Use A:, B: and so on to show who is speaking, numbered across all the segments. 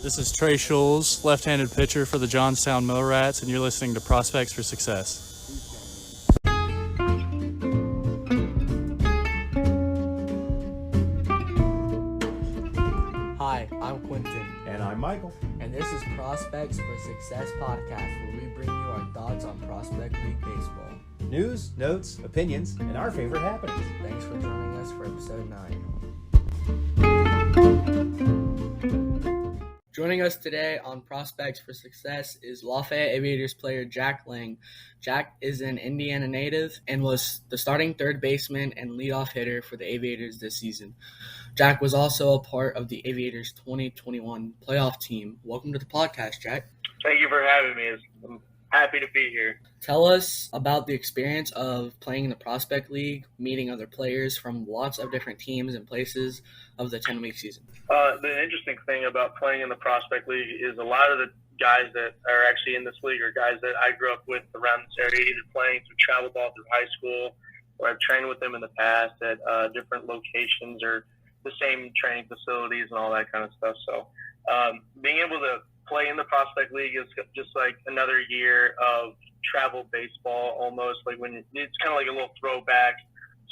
A: This is Trey Schulz, left-handed pitcher for the Johnstown Mill Rats, and you're listening to Prospects for Success.
B: Hi, I'm Quentin.
C: And I'm Michael.
B: And this is Prospects for Success podcast, where we bring you our thoughts on Prospect League baseball.
C: News, notes, opinions, and our favorite happenings.
B: Thanks for joining us for episode 9. Joining us today on Prospects for Success is Lafayette Aviators player Jack Lang. Jack is an Indiana native and was the starting third baseman and leadoff hitter for the Aviators this season. Jack was also a part of the Aviators 2021 playoff team. Welcome to the podcast, Jack.
D: Thank you for having me. I'm happy to be here.
B: Tell us about the experience of playing in the Prospect League, meeting other players from lots of different teams and places of the 10-week season.
D: The interesting thing about playing in the Prospect League is a lot of the guys that are actually in this league are guys that I grew up with around this area, either playing through travel ball through high school, or I've trained with them in the past at different locations or the same training facilities and all that kind of stuff. So being able to play in the Prospect League is just like another year of travel baseball almost. Like when it's kind of like a little throwback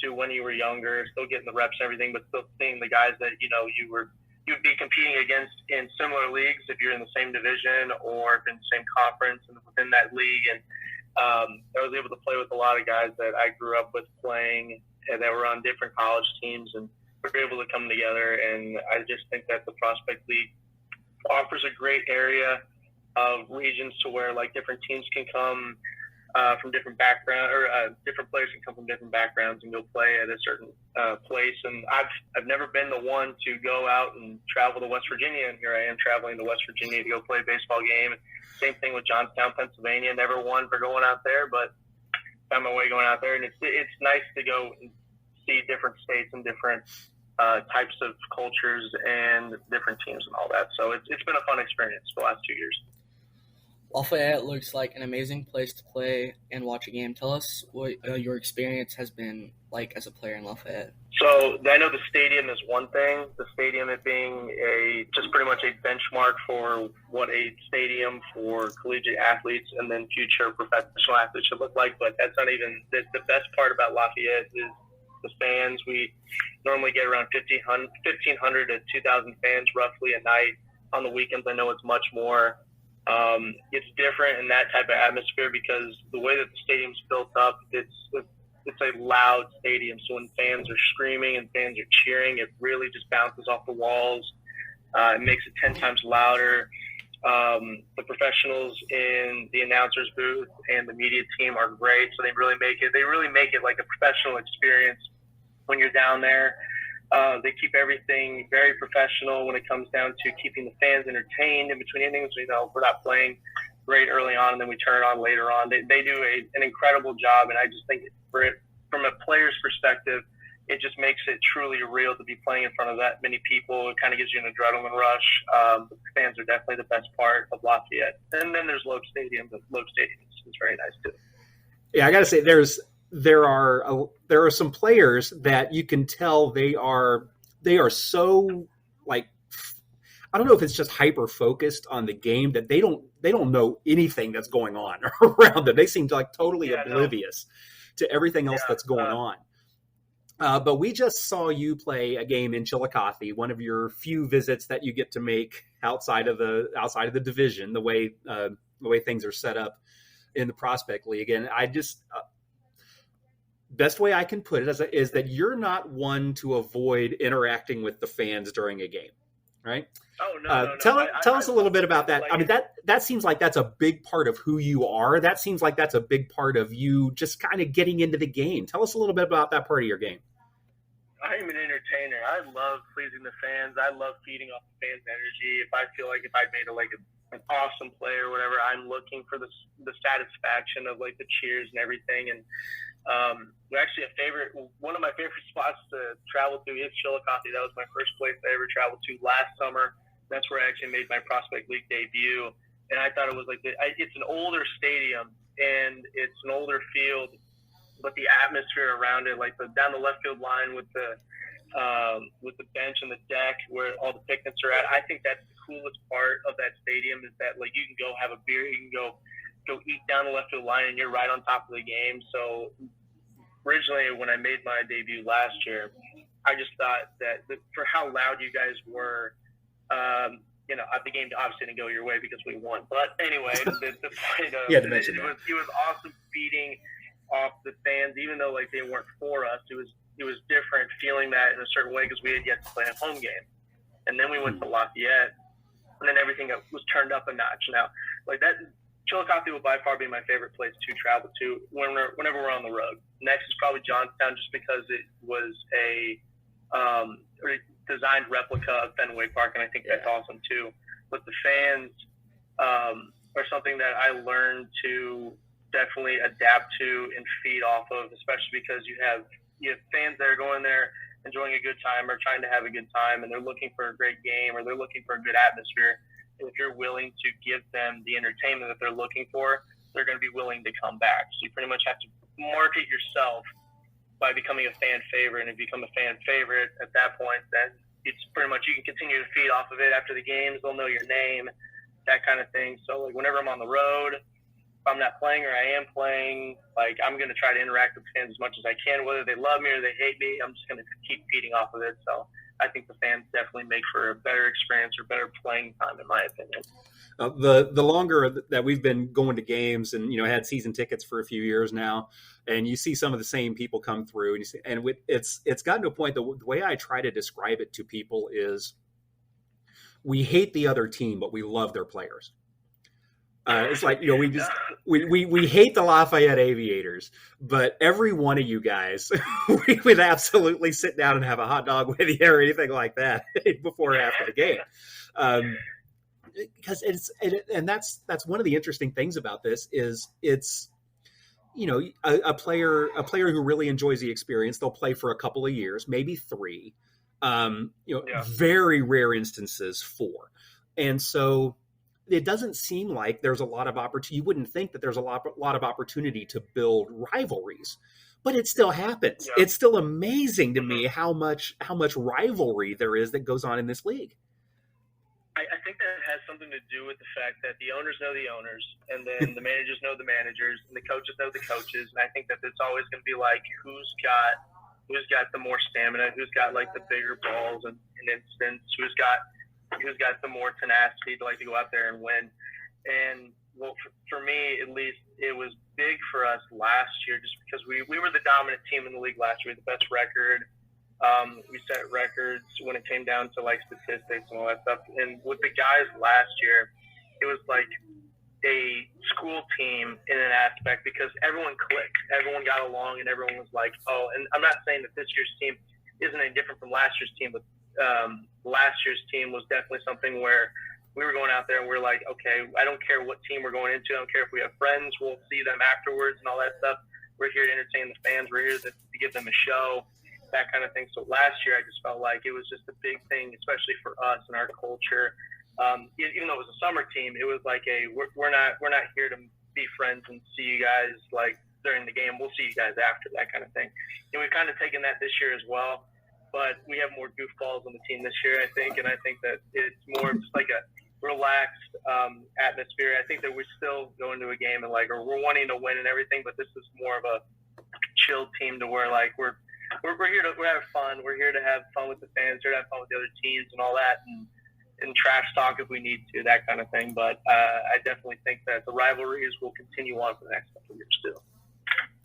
D: to when you were younger, still getting the reps and everything, but still seeing the guys that, you know, you'd be competing against in similar leagues if you're in the same division or in the same conference and within that league. And I was able to play with a lot of guys that I grew up with playing and that were on different college teams, and we were able to come together. And I just think that the Prospect League offers a great area of regions to where like different teams can come from different backgrounds, or different players can come from different backgrounds and go play at a certain place. And I've never been the one to go out and travel to West Virginia, and here I am traveling to West Virginia to go play a baseball game. Same thing with Johnstown, Pennsylvania. Never won for going out there, but found my way going out there. And it's nice to go and see different states and different types of cultures and different teams and all that. So it's been a fun experience the last 2 years.
B: Lafayette looks like an amazing place to play and watch a game. Tell us what your experience has been like as a player in Lafayette.
D: So I know the stadium is one thing. The stadium it being just pretty much a benchmark for what a stadium for collegiate athletes and then future professional athletes should look like. But that's not even the best part about Lafayette is the fans. We normally get around 1,500 to 2,000 fans roughly a night. On the weekends, I know it's much more. It's different in that type of atmosphere because the way that the stadium's built up, it's a loud stadium. So when fans are screaming and fans are cheering, it really just bounces off the walls. It makes it 10 times louder. The professionals in the announcers booth and the media team are great. So they really make it like a professional experience when you're down there. They keep everything very professional when it comes down to keeping the fans entertained in between innings. You know, we're not playing great early on and then we turn it on later on. They do an incredible job, and I just think from a player's perspective, it just makes it truly real to be playing in front of that many people. It kind of gives you an adrenaline rush. The fans are definitely the best part of Lafayette. And then there's Loeb Stadium, but Loeb Stadium is very nice too.
C: Yeah, I got to say, there are some players that you can tell they are so, like, I don't know if it's just hyper focused on the game that they don't know anything that's going on around them. They seem like totally oblivious to everything else that's going on. But we just saw you play a game in Chillicothe, one of your few visits that you get to make outside of the division, the way things are set up in the Prospect League. And I just best way I can put it is that you're not one to avoid interacting with the fans during a game, right?
D: Oh, no.
C: Tell us a little bit about that. I mean, that seems like that's a big part of who you are. That seems like that's a big part of you just kind of getting into the game. Tell us a little bit about that part of your game.
D: I'm an entertainer. I love pleasing the fans. I love feeding off the fans' energy. If I feel like if I made an awesome play or whatever, I'm looking for the satisfaction of like the cheers and everything. And actually one of my favorite spots to travel to is Chillicothe. That was my first place I ever traveled to last summer. That's where I actually made my Prospect League debut. And I thought it was like it's an older stadium and it's an older field, but the atmosphere around it, like down the left field line with the with the bench and the deck where all the picnics are at. I think that's the coolest part of that stadium is that like you can go have a beer, you can go eat down the left field line, and you're right on top of the game. So originally, when I made my debut last year, I just thought that for how loud you guys were, the game obviously didn't go your way because we won. But anyway, the point of
C: yeah, to mention that.
D: It was awesome feeding off the fans, even though like they weren't for us. It was different feeling that in a certain way because we had yet to play a home game, and then we went to Lafayette, and then everything was turned up a notch. Now, like that, Chillicothe will by far be my favorite place to travel to whenever we're on the road. Next is probably Johnstown, just because it was a designed replica of Fenway Park, and I think that's awesome too. But the fans are something that I learned to definitely adapt to and feed off of, especially because you have fans that are going there enjoying a good time or trying to have a good time, and they're looking for a great game or they're looking for a good atmosphere. And if you're willing to give them the entertainment that they're looking for, they're going to be willing to come back. So you pretty much have to market yourself by becoming a fan favorite. And if you become a fan favorite at that point, then it's pretty much you can continue to feed off of it after the games. They'll know your name, that kind of thing. So like whenever I'm on the road, if I'm not playing or I am playing, like I'm going to try to interact with fans as much as I can, whether they love me or they hate me. I'm just going to keep feeding off of it. So I think the fans definitely make for a better experience or better playing time, in my opinion.
C: The longer that we've been going to games and, had season tickets for a few years now, and you see some of the same people come through it's gotten to a point, the way I try to describe it to people is we hate the other team, but we love their players. It's like, we hate the Lafayette Aviators, but every one of you guys, we would absolutely sit down and have a hot dog with you or anything like that before or after the game. Because that's one of the interesting things about this is it's, a player who really enjoys the experience, they'll play for a couple of years, maybe 3, very rare instances 4. And so it doesn't seem like there's a lot of opportunity. You wouldn't think that there's a lot of opportunity to build rivalries, but it still happens. Yeah. It's still amazing to me how much rivalry there is that goes on in this league.
D: I think that has something to do with the fact that the owners know the owners, and then the managers know the managers, and the coaches know the coaches. And I think that it's always going to be like who's got the more stamina, who's got like the bigger balls in instance, who's got the more tenacity to like to go out there and win. And well, for me at least, it was big for us last year just because we were the dominant team in the league last year, the best record. We set records when it came down to like statistics and all that stuff. And with the guys last year, it was like a school team in an aspect because everyone clicked, everyone got along, and everyone was like, oh, and I'm not saying that this year's team isn't any different from last year's team, but last year's team was definitely something where we were going out there and we're like, okay, I don't care what team we're going into. I don't care if we have friends. We'll see them afterwards and all that stuff. We're here to entertain the fans. We're here to give them a show, that kind of thing. So last year I just felt like it was just a big thing, especially for us and our culture. Even though it was a summer team, it was like we're not here to be friends and see you guys like during the game. We'll see you guys after, that kind of thing. And we've kind of taken that this year as well. But we have more goofballs on the team this year, I think, and I think that it's more just like a relaxed atmosphere. I think that we're still going to a game and like, or we're wanting to win and everything, but this is more of a chill team to where like we're here to have fun. We're here to have fun with the fans, here to have fun with the other teams and all that, and trash talk if we need to, that kind of thing. But I definitely think that the rivalries will continue on for the next couple of years too.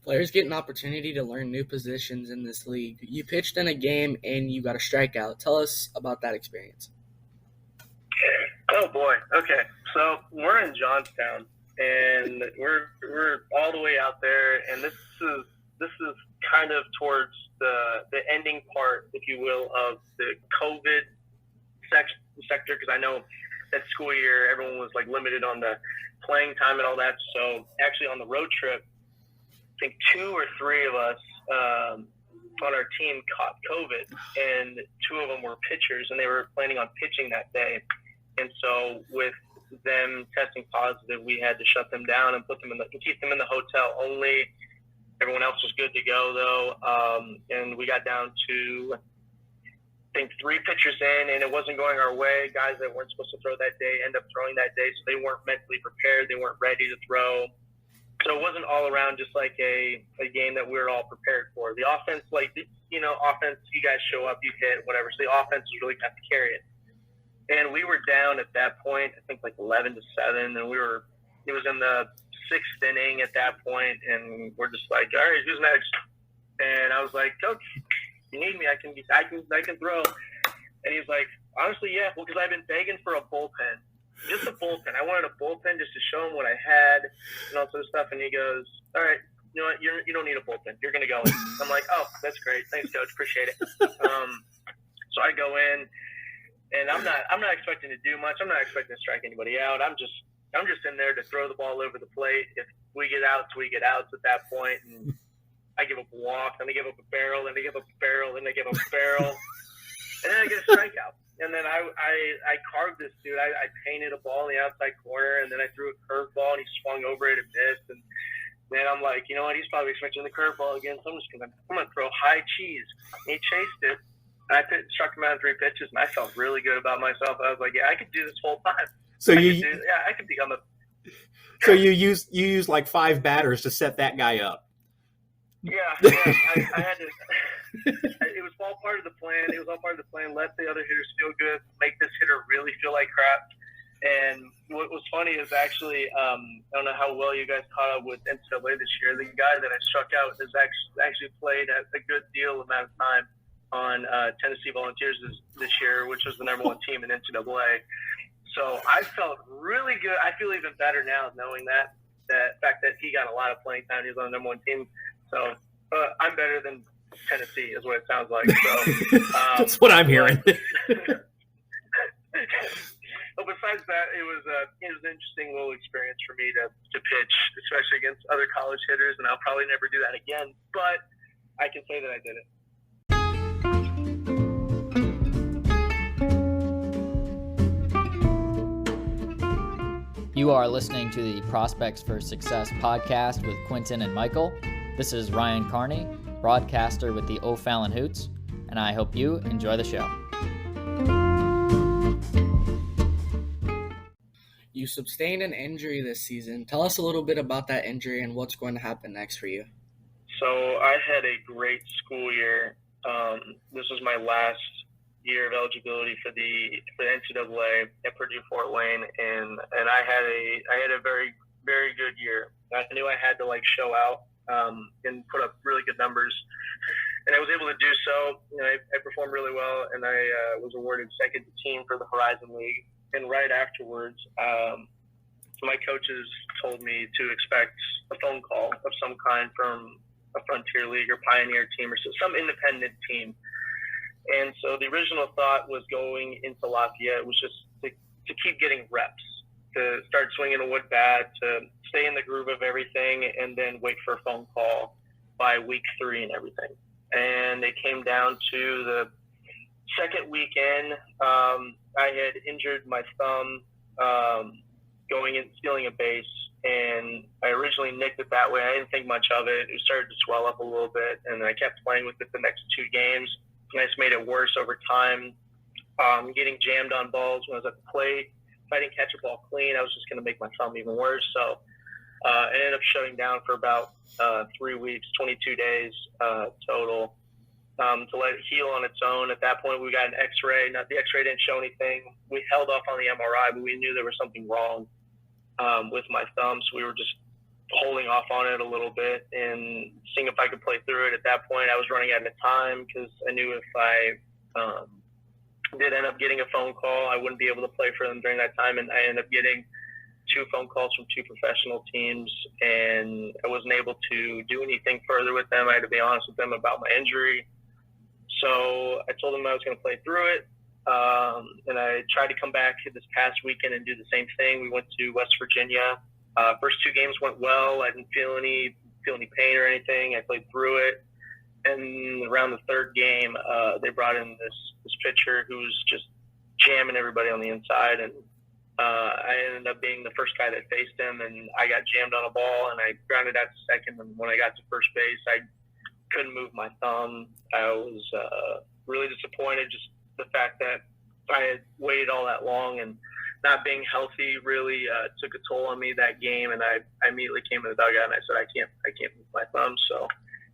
B: Players get an opportunity to learn new positions in this league. You pitched in a game and you got a strikeout. Tell us about that experience.
D: Oh boy. Okay. So we're in Johnstown and we're all the way out there, and this is kind of towards the ending part, if you will, of the COVID sector, because I know that school year everyone was like limited on the playing time and all that. So actually on the road trip, I think 2 or 3 of us on our team caught COVID, and 2 of them were pitchers, and they were planning on pitching that day. And so with them testing positive, we had to shut them down and keep them in the hotel only. Everyone else was good to go though, and we got down to think 3 pitchers in, and it wasn't going our way. Guys that weren't supposed to throw that day end up throwing that day, so they weren't mentally prepared. They weren't ready to throw. So it wasn't all around just like a game that we were all prepared for. The offense, offense, you guys show up, you hit, whatever. So the offense was really got to carry it. And we were down at that point, I think like 11-7, and it was in the 6th inning at that point, and we're just like, all right, who's next? And I was like, Coach, you need me? I can throw. And he's like, honestly, yeah, well, because I've been begging for a bullpen. Just a bullpen. I wanted a bullpen just to show him what I had and all sort of stuff. And he goes, all right, you know what? You don't need a bullpen. You're going to go in. I'm like, oh, that's great. Thanks, Coach. Appreciate it. So I go in, and I'm not expecting to do much. I'm not expecting to strike anybody out. I'm just in there to throw the ball over the plate. If we get outs, we get outs at that point. And I give up a walk, then I give up a barrel, then I give up a barrel, then I give up a barrel. And then I get a strikeout. And then I carved this dude. I painted a ball in the outside corner, and then I threw a curveball, and he swung over it and missed. And then I'm like, you know what? He's probably expecting the curveball again, so I'm gonna throw high cheese. And he chased it, and I struck him out in 3 pitches, and I felt really good about myself. I was like, yeah, I could do this whole time. I could become a.
C: So you use like 5 batters to set that guy up.
D: Yeah. I had to. It was all part of the plan. Let the other hitters feel good. Make this hitter really feel like crap. And what was funny is actually, I don't know how well you guys caught up with NCAA this year. The guy that I struck out has actually played a good deal amount of time on Tennessee Volunteers this year, which was the number 1 team in NCAA. So I felt really good. I feel even better now knowing that fact that he got a lot of playing time. He was on the number 1 team. So I'm better than Tennessee is what it sounds like. So
C: that's what I'm hearing.
D: But besides that, it was an interesting little experience for me to pitch, especially against other college hitters, and I'll probably never do that again. But I can say that I did it.
E: You are listening to the Prospects for Success podcast with Quentin and Michael. This is Ryan Carney, broadcaster with the O'Fallon Hoots, and I hope you enjoy the show.
B: You sustained an injury this season. Tell us a little bit about that injury and what's going to happen next for you.
D: So I had a great school year. This was my last year of eligibility for the NCAA at Purdue Fort Wayne, and I had a very, very good year. I knew I had to show out and put up really good numbers, and I was able to do so. I performed really well, and I was awarded second team for the Horizon League. And right afterwards, my coaches told me to expect a phone call of some kind from a Frontier League or Pioneer team or some independent team. And so the original thought was going into Lafayette was just to keep getting reps, to start swinging a wood bat, to stay in the groove of everything, and then wait for a phone call by week 3 and everything. And it came down to the second weekend. I had injured my thumb going and stealing a base, and I originally nicked it that way. I didn't think much of it. It started to swell up a little bit, and I kept playing with it the next 2 games. And I just made it worse over time, getting jammed on balls when I was at the plate. If I didn't catch a ball clean, I was just going to make my thumb even worse. So I ended up shutting down for about 3 weeks, 22 days total. To let it heal on its own. At that point, we got an X-ray. Now, the X-ray didn't show anything. We held off on the MRI, but we knew there was something wrong with my thumb, so we were just holding off on it a little bit and seeing if I could play through it. At that point, I was running out of time because I knew if I did end up getting a phone call, I wouldn't be able to play for them during that time, and I ended up getting 2 phone calls from 2 professional teams, and I wasn't able to do anything further with them. I had to be honest with them about my injury. So I told them I was going to play through it, and I tried to come back this past weekend and do the same thing. We went to West Virginia. First 2 games went well. I didn't feel any pain or anything. I played through it, and around the 3rd game, they brought in this pitcher who was just jamming everybody on the inside, and I ended up being the first guy that faced him, and I got jammed on a ball, and I grounded out to second, and when I got to first base, I couldn't move my thumb. I was really disappointed, just the fact that I had waited all that long and not being healthy really took a toll on me that game. And I immediately came in the dugout and I said, I can't move my thumb. So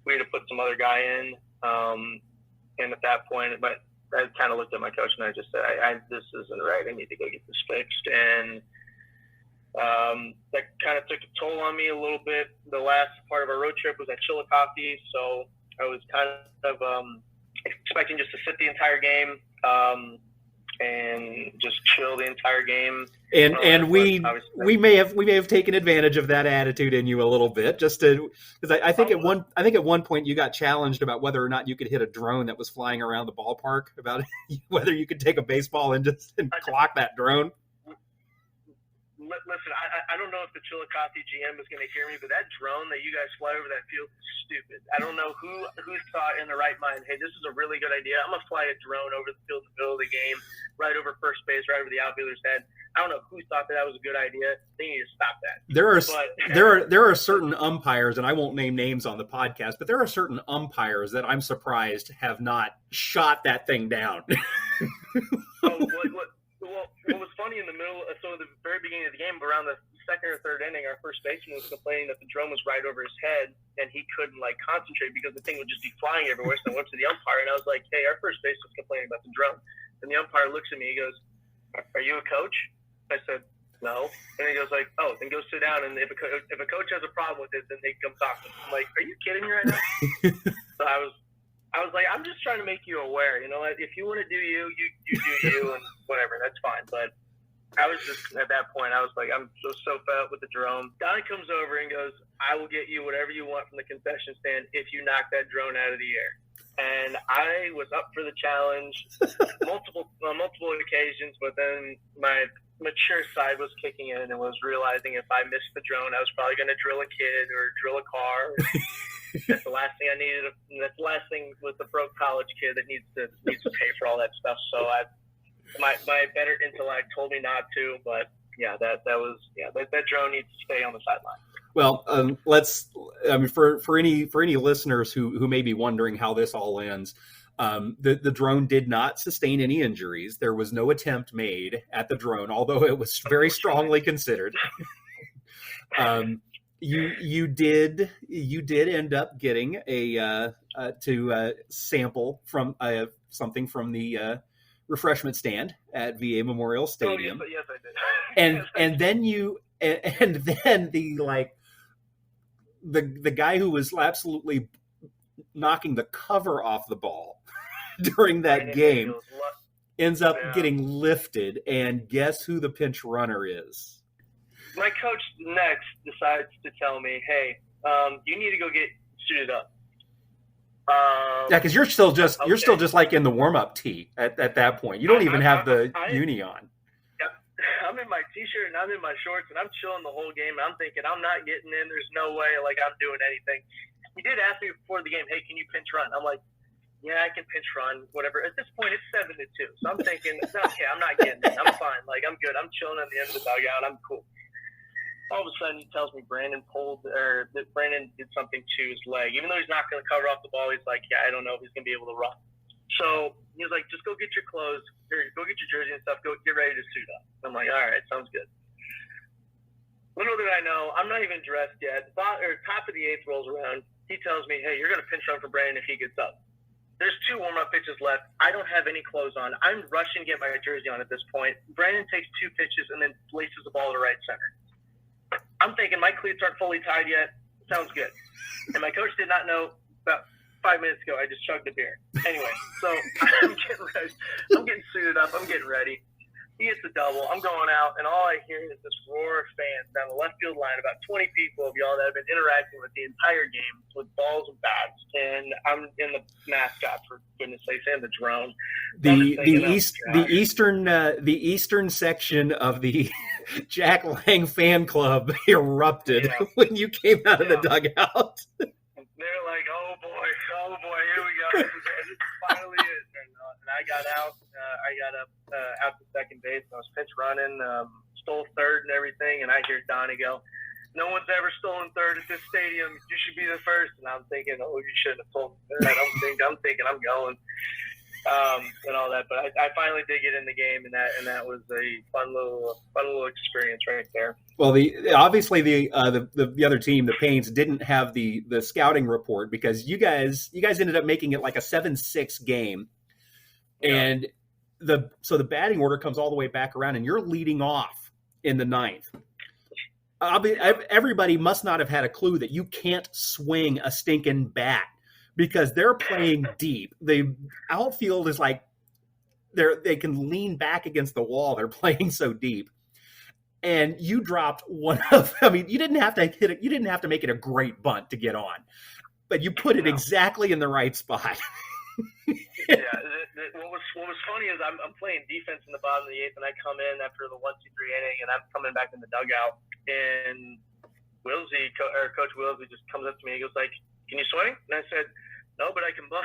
D: we had to put some other guy in. And at that point, I kind of looked at my coach and I just said, this isn't right. I need to go get this fixed. And that kind of took a toll on me a little bit. The last part of our road trip was at Chillicothe, so I was kind of expecting just to sit the entire game and just chill the entire game.
C: And we may have taken advantage of that attitude in you a little bit, just to, because I think at one point you got challenged about whether or not you could hit a drone that was flying around the ballpark, about whether you could take a baseball and clock that drone.
D: Listen, I don't know if the Chillicothe GM is going to hear me, but that drone that you guys fly over that field is stupid. I don't know who thought in the right mind, hey, this is a really good idea. I'm going to fly a drone over the field in the middle of the game, right over first base, right over the outfielder's head. I don't know who thought that was a good idea. They need to stop that.
C: There are certain umpires, and I won't name names on the podcast, but there are certain umpires that I'm surprised have not shot that thing down.
D: What was funny in the middle, so at the very beginning of the game, around the second or third inning, our first baseman was complaining that the drone was right over his head and he couldn't concentrate because the thing would just be flying everywhere. So I went to the umpire and I was like, hey, our first baseman was complaining about the drone. And the umpire looks at me, he goes, are you a coach? I said, no. And he goes oh, then go sit down. And if a coach has a problem with it, then they come talk to me. I'm like, are you kidding me right now? So I was like, I'm just trying to make you aware. If you want to do you do you, and whatever, that's fine. But I was just, at that point, I was like, I'm so fed up with the drone. Donnie comes over and goes, I will get you whatever you want from the concession stand if you knock that drone out of the air. And I was up for the challenge on multiple occasions, but then my mature side was kicking in and was realizing if I missed the drone, I was probably going to drill a kid or drill a car. That's the last thing I needed. That's the last thing with the broke college kid that needs to pay for all that stuff. So my better intellect told me not to, but yeah, that drone needs to stay on the sideline.
C: Well, for any listeners who may be wondering how this all ends, the drone did not sustain any injuries. There was no attempt made at the drone, although it was very strongly considered. You did end up getting to sample from something from the refreshment stand at VA Memorial Stadium.
D: Oh, yes, I did.
C: And then the guy who was absolutely knocking the cover off the ball during that game ends up getting lifted, and guess who the pinch runner is?
D: My coach next decides to tell me, hey, you need to go get suited up.
C: Because you're still just like in the warm-up tee at that point. You don't even have the uni on.
D: Yeah, I'm in my t-shirt and I'm in my shorts and I'm chilling the whole game. I'm thinking I'm not getting in. There's no way I'm doing anything. He did ask me before the game, hey, can you pinch run? I'm like, yeah, I can pinch run, whatever. At this point, it's 7-2. So I'm thinking, okay, I'm not getting in. I'm fine. I'm good. I'm chilling at the end of the dugout. I'm cool. All of a sudden, he tells me Brandon did something to his leg. Even though he's not going to cover off the ball, he's like, yeah, I don't know if he's going to be able to run. So he was like, just go get your clothes, or go get your jersey and stuff, go get ready to suit up. I'm like, all right, sounds good. Little did I know, I'm not even dressed yet. Top of the eighth rolls around. He tells me, hey, you're going to pinch run for Brandon if he gets up. There's 2 warm-up pitches left. I don't have any clothes on. I'm rushing to get my jersey on at this point. Brandon takes 2 pitches and then laces the ball to right center. I'm thinking my cleats aren't fully tied yet. Sounds good. And my coach did not know about 5 minutes ago I just chugged a beer. Anyway, so I'm getting ready. I'm getting suited up. I'm getting ready. He hits the double. I'm going out, and all I hear is this roar of fans down the left field line, about 20 people of y'all that have been interacting with the entire game with balls and bats. And I'm in the mascot, for goodness sakes, and the drone. The eastern section of the Jack Lang fan club erupted when you came out of the dugout. They're like, oh boy, here we go. This finally is. And I got out. I got up out to second base. And I was pitch running, stole third and everything. And I hear Donnie go, no one's ever stolen third at this stadium. You should be the first. And I'm thinking, oh, you shouldn't have told me that. I'm thinking I'm going. and all that. But I finally did get in the game, and that was a fun little experience right there.
C: Well, obviously the other team, the Paints, didn't have the scouting report because you guys ended up making it like a 7-6 game, and the batting order comes all the way back around, and you're leading off in the ninth. Everybody must not have had a clue that you can't swing a stinking bat because they're playing deep. The outfield is like they can lean back against the wall. They're playing so deep. And you dropped one of, you didn't have to hit it. You didn't have to make it a great bunt to get on, but you put it exactly in the right spot.
D: What was funny is I'm playing defense in the bottom of the eighth, and I come in after the 1-2-3 inning, and I'm coming back in the dugout, and Coach Wilsey just comes up to me. He goes like, "Can you swing?" And I said, "No, but I can bunt."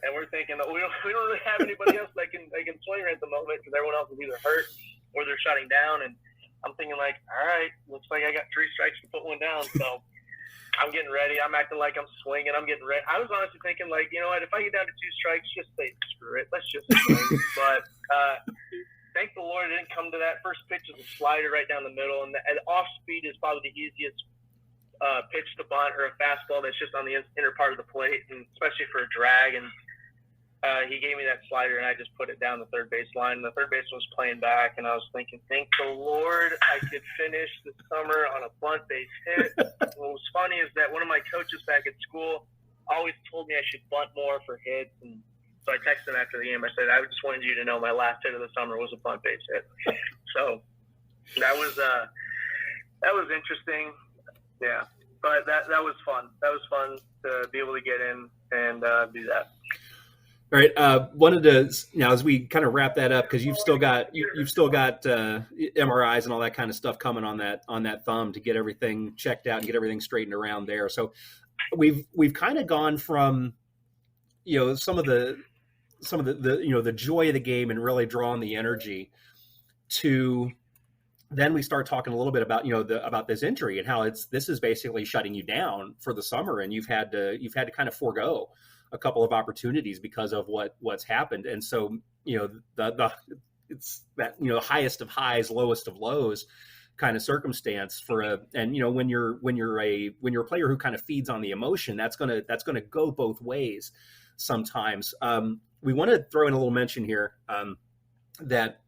D: And we're thinking that we don't really have anybody else that can swing right at the moment because everyone else is either hurt or they're shutting down. And I'm thinking like, all right, looks like I got 3 strikes to put one down. So I'm getting ready. I'm acting like I'm swinging. I'm getting ready. I was honestly thinking like, you know what, if I get down to 2 strikes, just say screw it. Let's just swing. But thank the Lord it didn't come to that. First pitch is a slider right down the middle, and off speed is probably the easiest pitch to bunt or a fastball that's just on the inner part of the plate, and especially for a drag. And he gave me that slider, and I just put it down the third base line. The third baseman was playing back, and I was thinking, thank the Lord I could finish this summer on a bunt base hit. What was funny is that one of my coaches back at school always told me I should bunt more for hits, and so I texted him after the game. I said, I just wanted you to know my last hit of the summer was a bunt base hit. So that was interesting. Yeah, but that was fun. That was fun to be able to get in and do that.
C: All right. Wanted to now as we kind of wrap that up because you've still got MRIs and all that kind of stuff coming on that thumb to get everything checked out and get everything straightened around there. So we've kind of gone from some of the the joy of the game and really drawing the energy to then we start talking a little bit about about this injury and how this is basically shutting you down for the summer, and you've had to kind of forego a couple of opportunities because of what's happened. And so it's that highest of highs, lowest of lows kind of circumstance when you're a player who kind of feeds on the emotion, that's gonna go both ways sometimes. We want to throw in a little mention here that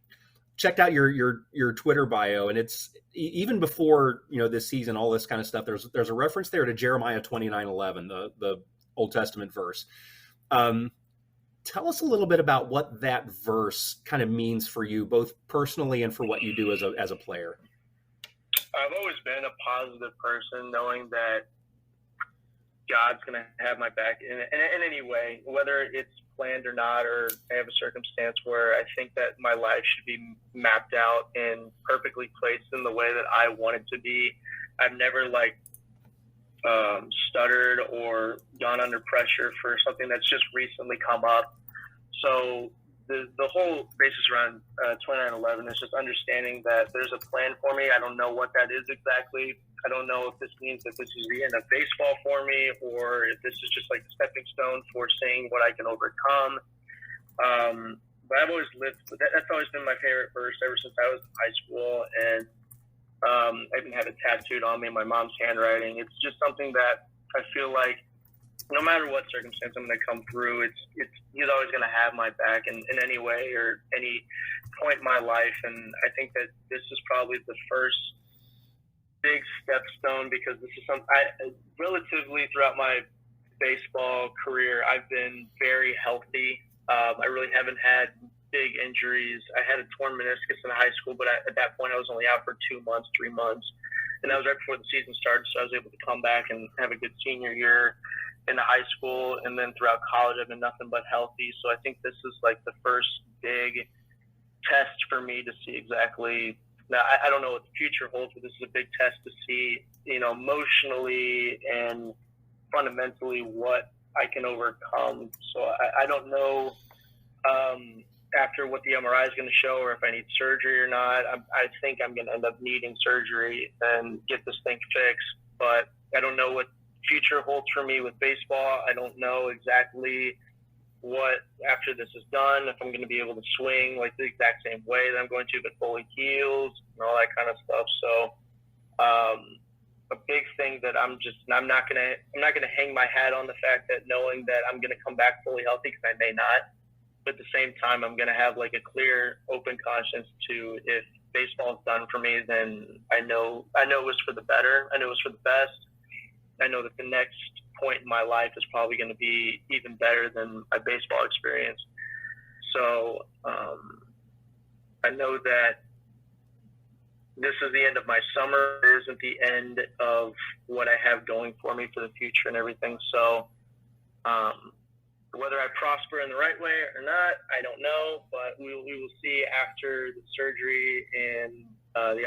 C: checked out your Twitter bio, and it's even before this season, all this kind of stuff. There's a reference there to Jeremiah 29:11, the Old Testament verse. Tell us a little bit about what that verse kind of means for you, both personally and for what you do as a player.
D: I've always been a positive person, knowing that God's going to have my back in any way, whether it's planned or not, or I have a circumstance where I think that my life should be mapped out and perfectly placed in the way that I want it to be. I've never stuttered or gone under pressure for something that's just recently come up. So the whole basis around 29:11 is just understanding that there's a plan for me. I don't know what that is exactly. I don't know if this means that this is the end of baseball for me, or if this is just like the stepping stone for seeing what I can overcome. But I've always lived. That's always been my favorite verse ever since I was in high school, and I even had it tattooed on me in my mom's handwriting. It's just something that I feel like no matter what circumstance I'm going to come through, he's always going to have my back in any way or any point in my life. And I think that this is probably the first big stepstone, because this is relatively throughout my baseball career, I've been very healthy. I really haven't had big injuries. I had a torn meniscus in high school, but at that point I was only out for 2 months, 3 months. And that was right before the season started, so I was able to come back and have a good senior year in the high school. And then throughout college, I've been nothing but healthy. So I think this is like the first big test for me to see exactly. Now, I don't know what the future holds, but this is a big test to see, emotionally and fundamentally what I can overcome. So I don't know after what the MRI is going to show, or if I need surgery or not. I think I'm going to end up needing surgery and get this thing fixed. But I don't know what future holds for me with baseball. I don't know exactly what after this is done, if I'm going to be able to swing like the exact same way that I'm going to, but fully heels and all that kind of stuff. So a big thing that I'm not gonna hang my hat on the fact that knowing that I'm gonna come back fully healthy, because I may not. But at the same time, I'm gonna have like a clear, open conscience to, if baseball is done for me, then I know it was for the better. I know it was for the best. I know that the next point in my life is probably going to be even better than my baseball experience. So I know that this is the end of my summer. It isn't the end of what I have going for me for the future and everything. So whether I prosper in the right way or not, I don't know. But we will see after the surgery and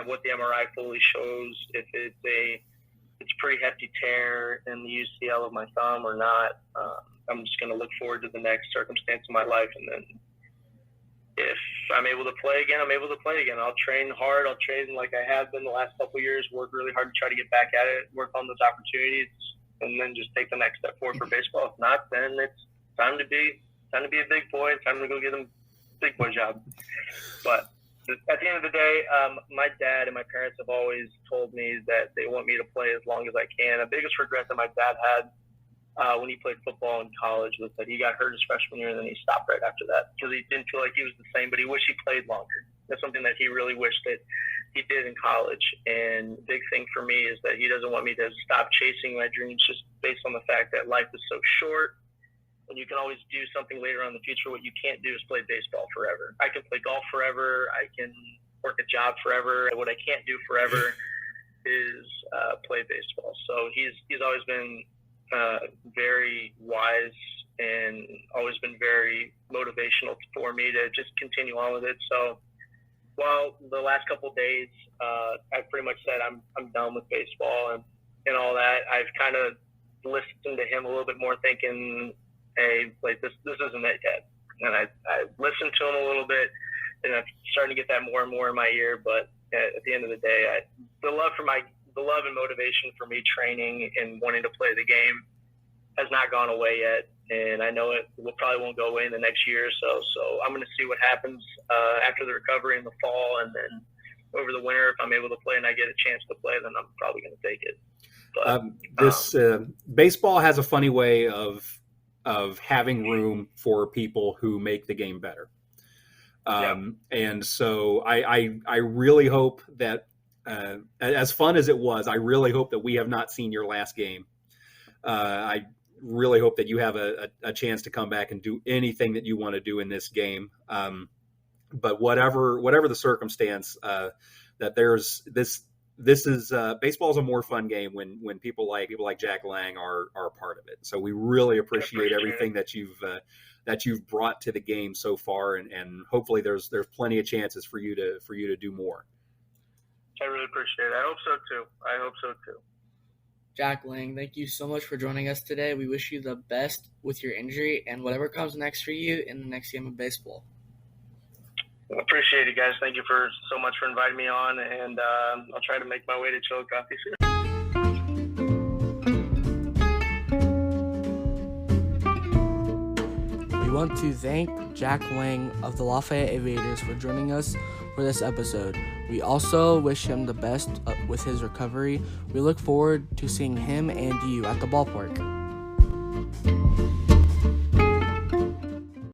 D: what the MRI fully shows, if it's a pretty hefty tear in the UCL of my thumb or not. I'm just going to look forward to the next circumstance of my life, and then if I'm able to play again, I'm able to play again. I'll train hard. I'll train like I have been the last couple of years, work really hard to try to get back at it, work on those opportunities, and then just take the next step forward for baseball. If not, then it's time to be a big boy. It's time to go get a big boy job. But at the end of the day, my dad and my parents have always told me that they want me to play as long as I can. The biggest regret that my dad had when he played football in college was that he got hurt his freshman year and then he stopped right after that because he didn't feel like he was the same, but he wished he played longer. That's something that he really wished that he did in college. And the big thing for me is that he doesn't want me to stop chasing my dreams just based on the fact that life is so short. And you can always do something later on in the future. What you can't do is play baseball forever. I can play golf forever. I can work a job forever. What I can't do forever is play baseball. So he's always been very wise and always been very motivational for me to just continue on with it. So while the last couple of days, I pretty much said I'm done with baseball and all that, I've kind of listened to him a little bit more, thinking, hey, like this isn't it yet. And I listened to him a little bit, and I'm starting to get that more and more in my ear. But at the end of the day, the love and motivation for me training and wanting to play the game has not gone away yet. And I know it probably won't go away in the next year or so. So I'm going to see what happens after the recovery in the fall, and then over the winter, if I'm able to play and I get a chance to play, then I'm probably going to take it. But,
C: baseball has a funny way of having room for people who make the game better. And so I really hope that, as fun as it was, I really hope that we have not seen your last game. I really hope that you have a chance to come back and do anything that you want to do in this game. But whatever the circumstance, that there's this is baseball is a more fun game when people like Jack Lang are part of it. So we really appreciate everything that you've brought to the game so far, and hopefully there's plenty of chances for you to do more.
D: I really appreciate it. I hope so too.
B: Jack Lang, thank you so much for joining us today. We wish you the best with your injury and whatever comes next for you in the next game of baseball.
D: Appreciate it, guys. Thank you so much for inviting me on, and I'll try to make my way to Chillicothe soon.
B: We want to thank Jack Lang of the Lafayette Aviators for joining us for this episode. We also wish him the best with his recovery. We look forward to seeing him and you at the ballpark.